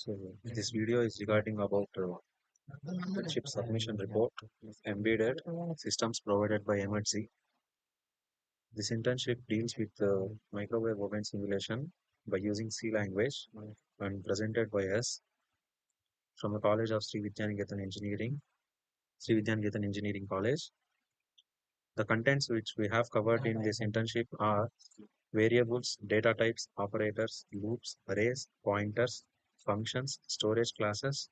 So this video is regarding about internship submission report of embedded systems provided by Emertxe. This internship deals with microwave oven simulation by using C language and presented by us from the College of Sri Vidyaniketan Engineering College. The contents which we have covered in this internship are variables, data types, operators, loops, arrays, pointers, functions, storage classes,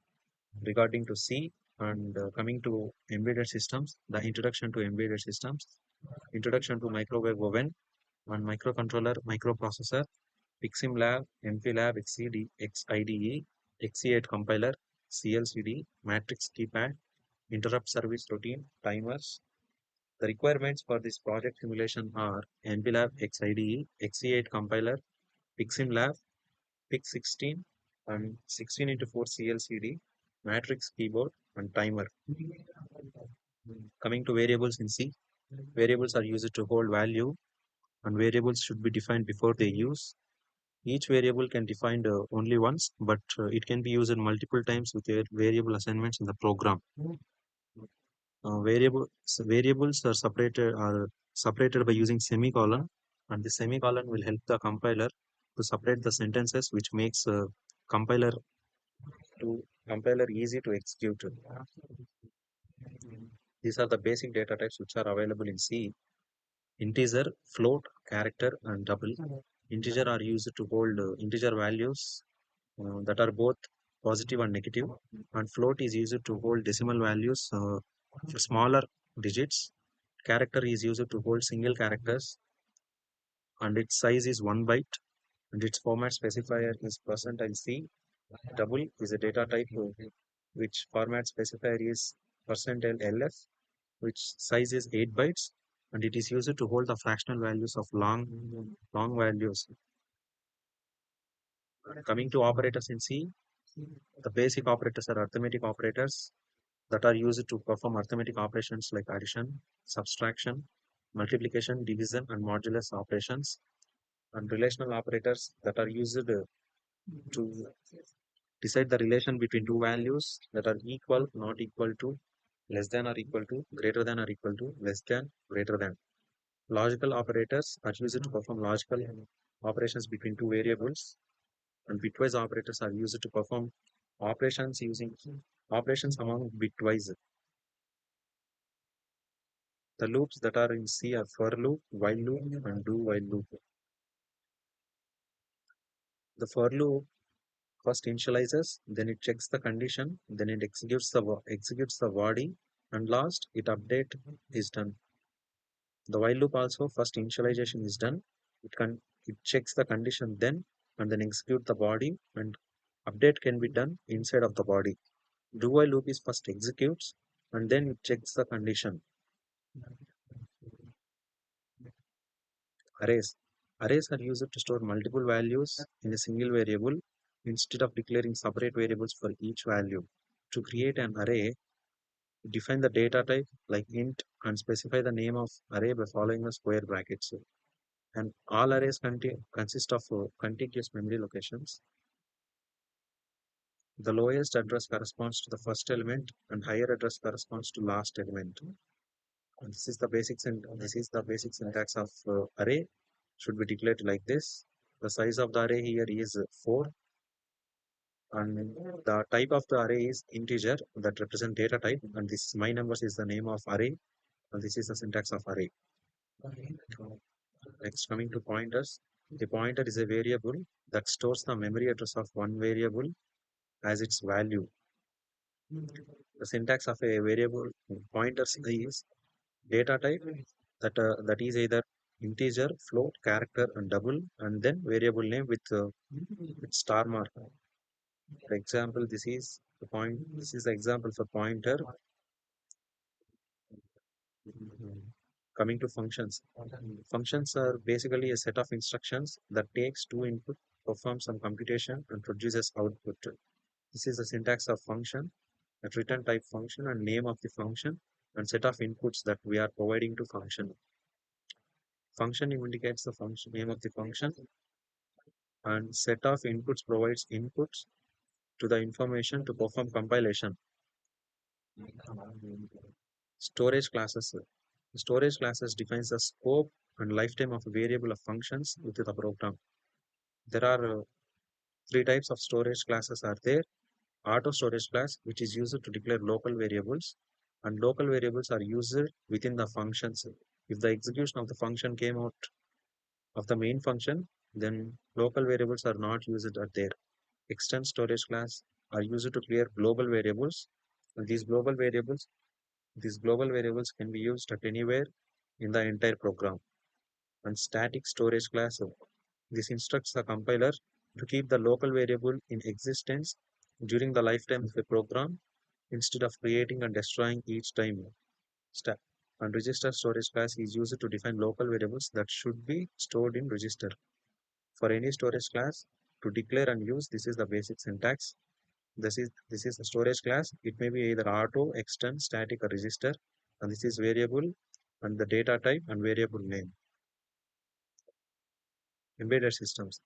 regarding to C and coming to embedded systems, the introduction to embedded systems, introduction to microwave oven and microcontroller, microprocessor, PICSIMLAB, MPLABXIDE, XIDE, Xe8 compiler, CLCD, matrix keypad, interrupt service routine, timers. The requirements for this project simulation are MPLABXIDE, Xe8 compiler, PICSIMLAB, PIC16 and 16 into 4 CLCD, matrix keyboard and timer. Coming to variables in C, variables are used to hold value and variables should be defined before they use. Each variable can defined only once, but it can be used multiple times with variable assignments in the program. Variables are separated by using semicolon, and the semicolon will help the compiler to separate the sentences, which makes compiler compiler easy to execute. These are the basic data types which are available in C. Integer, float, character, and double. Integer are used to hold integer values that are both positive and negative, and float is used to hold decimal values for smaller digits. Character is used to hold single characters, and its size is 1 byte, and its format specifier is %C. Double is a data type which format specifier is %LF, which size is 8 bytes, and it is used to hold the fractional values of long values. Coming to operators in C, the basic operators are arithmetic operators that are used to perform arithmetic operations like addition, subtraction, multiplication, division, and modulus operations, and relational operators that are used to decide the relation between two values that are equal, not equal to, less than or equal to, greater than or equal to, less than, greater than. Logical operators are used to perform logical operations between two variables, and bitwise operators are used to perform operations using operations among bitwise. The loops that are in C are for loop, while loop, and do while loop. The for loop first initializes, then it checks the condition, then it executes the body, and last it update is done. The while loop also first initialization is done, it checks the condition then and then execute the body, and update can be done inside of the body. Do while loop is first executes and then it checks the condition. Arrays. Arrays are used to store multiple values in a single variable instead of declaring separate variables for each value. To create an array, define the data type like int and specify the name of array by following the square brackets. And all arrays consist of contiguous memory locations. The lowest address corresponds to the first element and higher address corresponds to last element. And this is the basic syntax of array should be declared like this. The size of the array here is 4, and the type of the array is integer that represent data type, and this my numbers is the name of array, and this is the syntax of array. Next, coming to pointers. The pointer is a variable that stores the memory address of one variable as its value. The syntax of a variable pointer is data type that is either integer, float, character, and double, and then variable name with star mark. For example, this is the point. This is the example for pointer. Coming to functions. Functions are basically a set of instructions that takes two input, performs some computation, and produces output. This is the syntax of function, a return type function and name of the function, and set of inputs that we are providing to function. Function indicates the function name of the function, and set of inputs provides inputs, to the information to perform compilation. Storage classes. Storage classes defines the scope and lifetime of a variable of functions within the program. There are three types of storage classes are there. Auto storage class, which is used to declare local variables, and local variables are used within the functions. If the execution of the function came out of the main function, then local variables are not used at there. Extend storage class are used to clear global variables, and these global variables can be used at anywhere in the entire program. And static storage class, this instructs the compiler to keep the local variable in existence during the lifetime of the program instead of creating and destroying each time. Sta- and register storage class is used to define local variables that should be stored in register. For any storage class, to declare and use, this is the basic syntax. This is a storage class. It may be either auto, extend, static, or register, and this is variable and the data type and variable name. Embedded systems.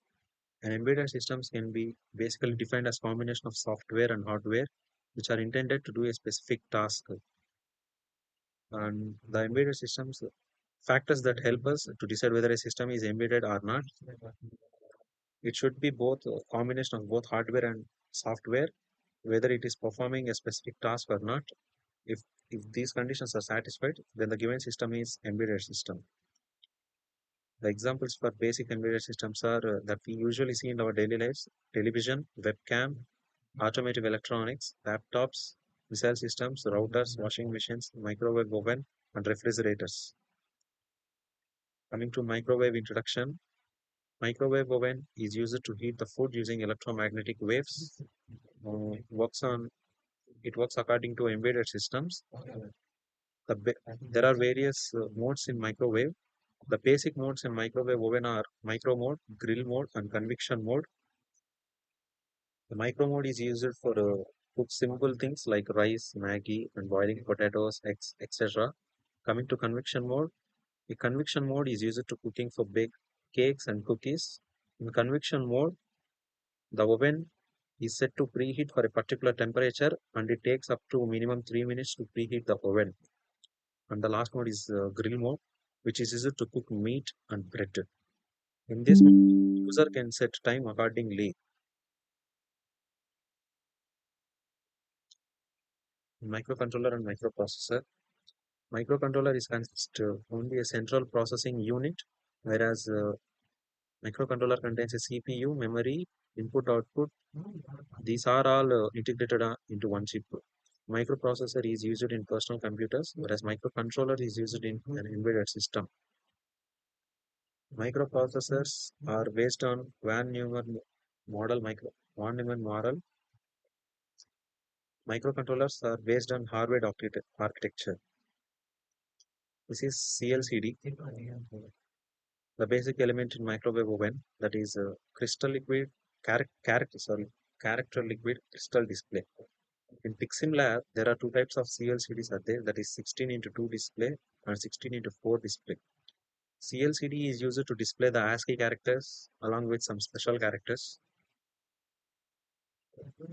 An embedded systems can be basically defined as combination of software and hardware which are intended to do a specific task. And the embedded systems factors that help us to decide whether a system is embedded or not. It should be both a combination of both hardware and software, whether it is performing a specific task or not. If if these conditions are satisfied, then the given system is embedded system. The examples for basic embedded systems are that we usually see in our daily lives: television, webcam, automotive electronics, laptops, missile systems, routers, washing machines, microwave oven, and refrigerators. Coming to microwave introduction, microwave oven is used to heat the food using electromagnetic waves. Works on It works according to embedded systems. There are various modes in microwave. The basic modes in microwave oven are micro mode, grill mode, and convection mode. The micro mode is used for cook simple things like rice, Maggi, and boiling potatoes, eggs, etc. Coming to convection mode, the convection mode is used to cooking for baked cakes and cookies. In convection mode, the oven is set to preheat for a particular temperature and it takes up to minimum 3 minutes to preheat the oven. And the last mode is grill mode, which is used to cook meat and bread. In this mode, user can set time accordingly. Microcontroller and microprocessor. Microcontroller is consist only a central processing unit, whereas microcontroller contains a CPU, memory, input output. These are all integrated into one chip. Microprocessor is used in personal computers, whereas microcontroller is used in an embedded system. Microprocessors are based on Van Neumann model. Microcontrollers are based on hardware architecture. This is CLCD, the basic element in microwave oven, that is crystal liquid character liquid crystal display. In PICSIMLAB, there are two types of CLCDs are there, that is 16 into 2 display and 16 into 4 display. CLCD is used to display the ASCII characters along with some special characters.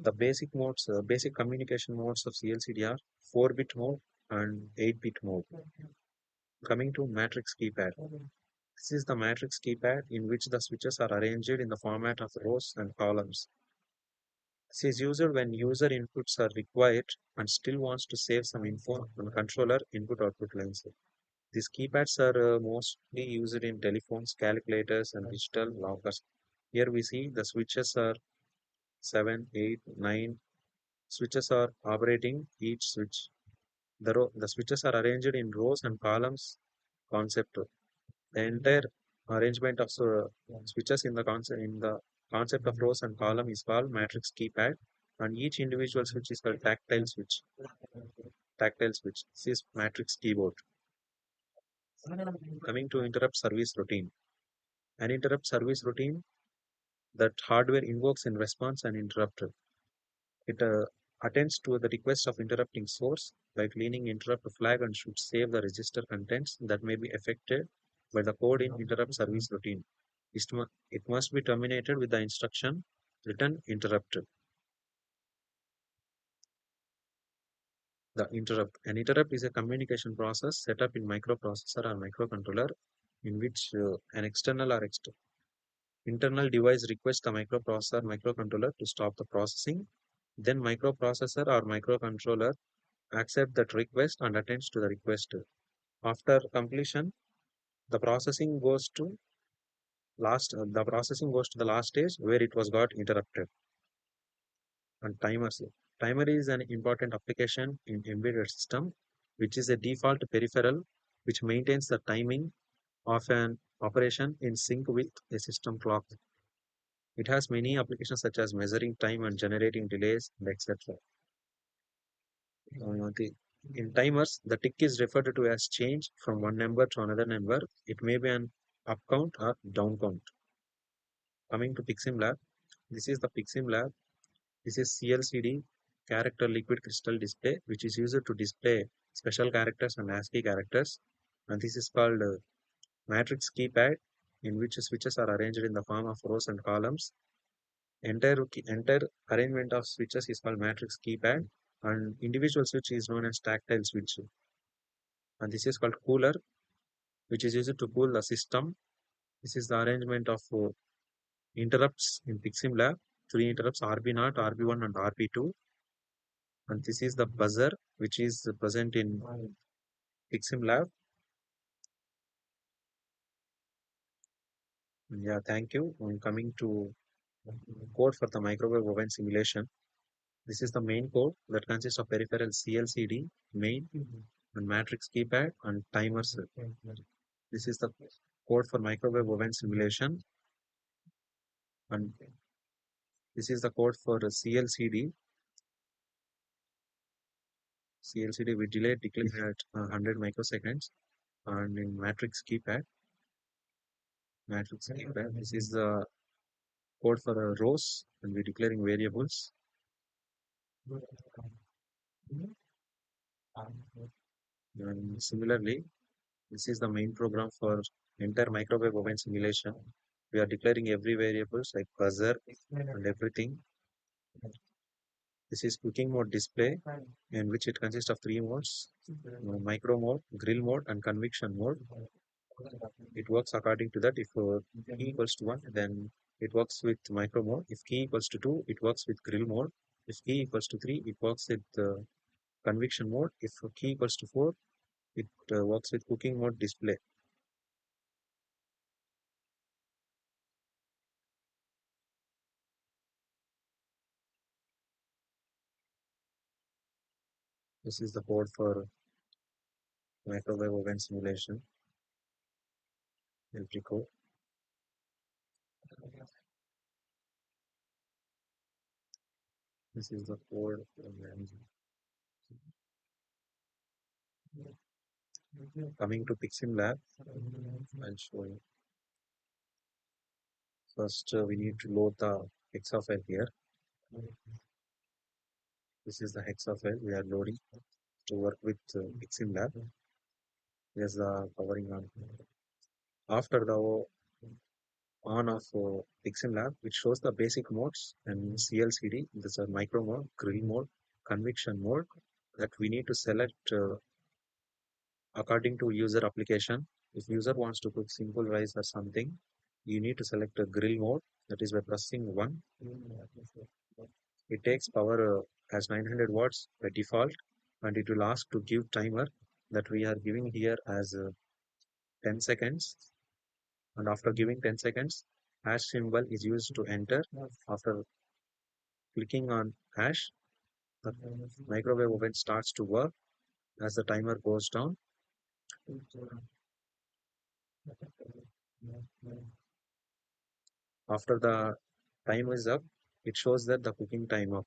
The basic communication modes of CLCD are 4-bit mode and 8-bit mode. Coming to matrix keypad. This is the matrix keypad in which the switches are arranged in the format of rows and columns. This is used when user inputs are required and still wants to save some info on controller input-output lines. These keypads are mostly used in telephones, calculators, and digital lockers. Here we see the switches are 7, 8, 9. Switches are operating each switch. The switches are arranged in rows and columns concept. The entire arrangement of switches in the concept of rows and column is called matrix keypad, and each individual switch is called tactile switch. Tactile switch. This is matrix keyboard. Coming to interrupt service routine. An interrupt service routine that hardware invokes in response and interrupt. It attends to the request of interrupting source by cleaning interrupt flag and should save the register contents that may be affected by the code in interrupt service routine. It must be terminated with the instruction return interrupt. The interrupt. An interrupt is a communication process set up in microprocessor or microcontroller in which an external or internal device requests the microcontroller to stop the processing. Then microprocessor or microcontroller accept that request and attends to the request. After completion, the processing goes to the last stage where it was got interrupted. And timers. Timer is an important application in embedded system, which is a default peripheral which maintains the timing of an operation in sync with a system clock. It has many applications such as measuring time and generating delays, and etc. In timers, the tick is referred to as change from one number to another number. It may be an up count or down count. Coming to PICSIMLAB, this is the PICSIMLAB. This is CLCD, character liquid crystal display, which is used to display special characters and ASCII characters. And this is called matrix keypad, in which switches are arranged in the form of rows and columns. Entire arrangement of switches is called matrix keypad, and individual switch is known as tactile switch. And this is called cooler, which is used to cool the system. This is the arrangement of interrupts in PICSIMLAB. Three interrupts RB0, RB1, and RB2. And this is the buzzer, which is present in PICSIMLAB. Yeah, thank you. I'm coming to code for the microwave oven simulation. This is the main code that consists of peripheral CLCD, main, and matrix keypad, and timers. This is the code for microwave oven simulation, and this is the code for CLCD. CLCD with delay declared at 100 microseconds, and in matrix keypad, this is the code for rows, and we're declaring variables. And similarly, this is the main program for entire microwave oven simulation. We are declaring every variables like buzzer and everything. This is cooking mode display, in which it consists of three modes: micro mode, grill mode, and convection mode. It works according to that. If key equals to 1, then it works with micro mode. If key equals to 2, it works with grill mode. If key equals to 3, it works with convection mode. If key equals to 4, it works with cooking mode display. This is the code for microwave oven simulation. Entry code. This is the code. Coming to PICSIMLAB, I'll show you. First, we need to load the hexa file here. This is the hexa file we are loading to work with PICSIMLAB. There's the powering on. After the on of PICSIMLAB, it shows the basic modes and CLCD. This is micro mode, grill mode, convection mode that we need to select according to user application. If user wants to cook simple rice or something, you need to select a grill mode, that is by pressing 1. It takes power as 900 watts by default, and it will ask to give timer that we are giving here as 10 seconds. And after giving 10 seconds, hash symbol is used to enter. After clicking on hash, the microwave oven starts to work as the timer goes down. After the time is up, it shows that the cooking time up.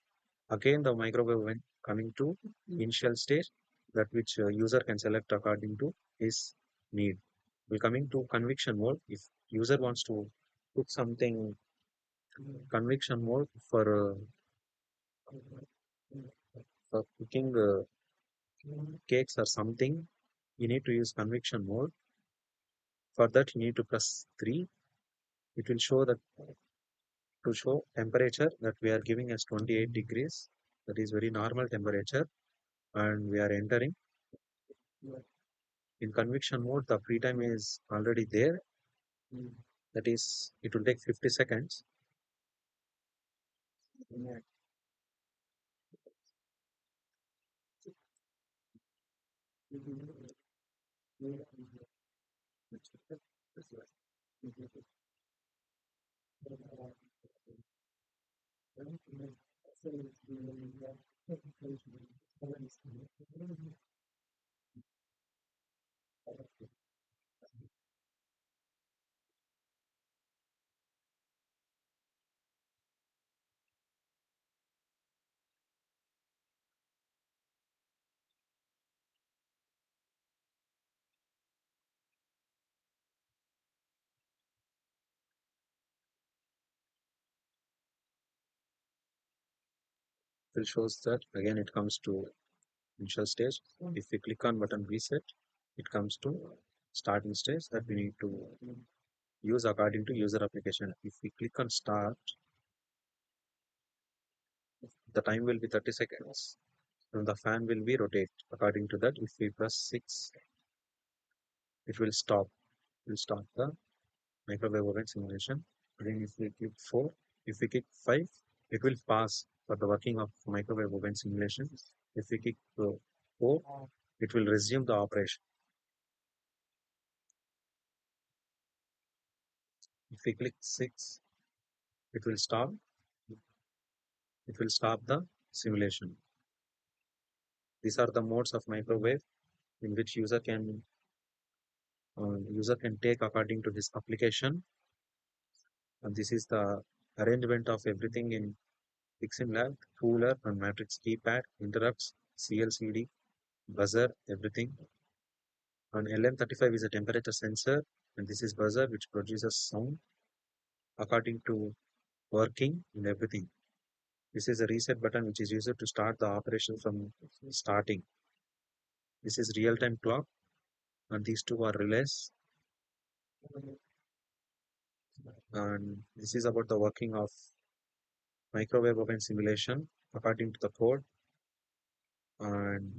Again, the microwave oven coming to initial stage, that which user can select according to his need. We're coming to convection mode. If user wants to cook something, convection mode for cooking cakes or something, you need to use convection mode. For that, you need to press 3. It will show that to show temperature that we are giving as 28 degrees. That is very normal temperature. and we are entering in conviction mode. The free time is already there. That is, it will take 50 seconds. It will shows that again it comes to initial stage. If we click on button reset, it comes to starting stage that we need to use according to user application. If we click on start, the time will be 30 seconds and the fan will be rotate according to that. If we press 6, it will stop. It will start the microwave oven simulation. Again, if we click 4, if we click 5, it will pass for the working of microwave oven simulation. If we click 4, it will resume the operation. If we click 6, it will stop. It will stop the simulation. These are the modes of microwave in which user can take according to his application. And this is the arrangement of everything in PICSIMLAB: cooler and matrix keypad, interrupts, CLCD, buzzer, everything. And LM35 is a temperature sensor, and this is buzzer which produces sound according to working and everything. This is a reset button which is used to start the operation from starting. This is real-time clock, and these two are relays. And this is about the working of microwave oven simulation according to the code. And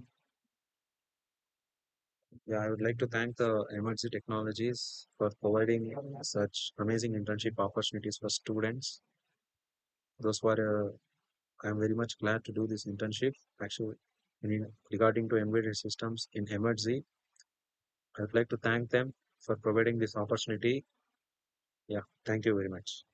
yeah, I would like to thank the Emertxe Technologies for providing such amazing internship opportunities for students. Those who are, I'm very much glad to do this internship. Actually, regarding to embedded systems in Emertxe, I would like to thank them for providing this opportunity. Yeah, thank you very much.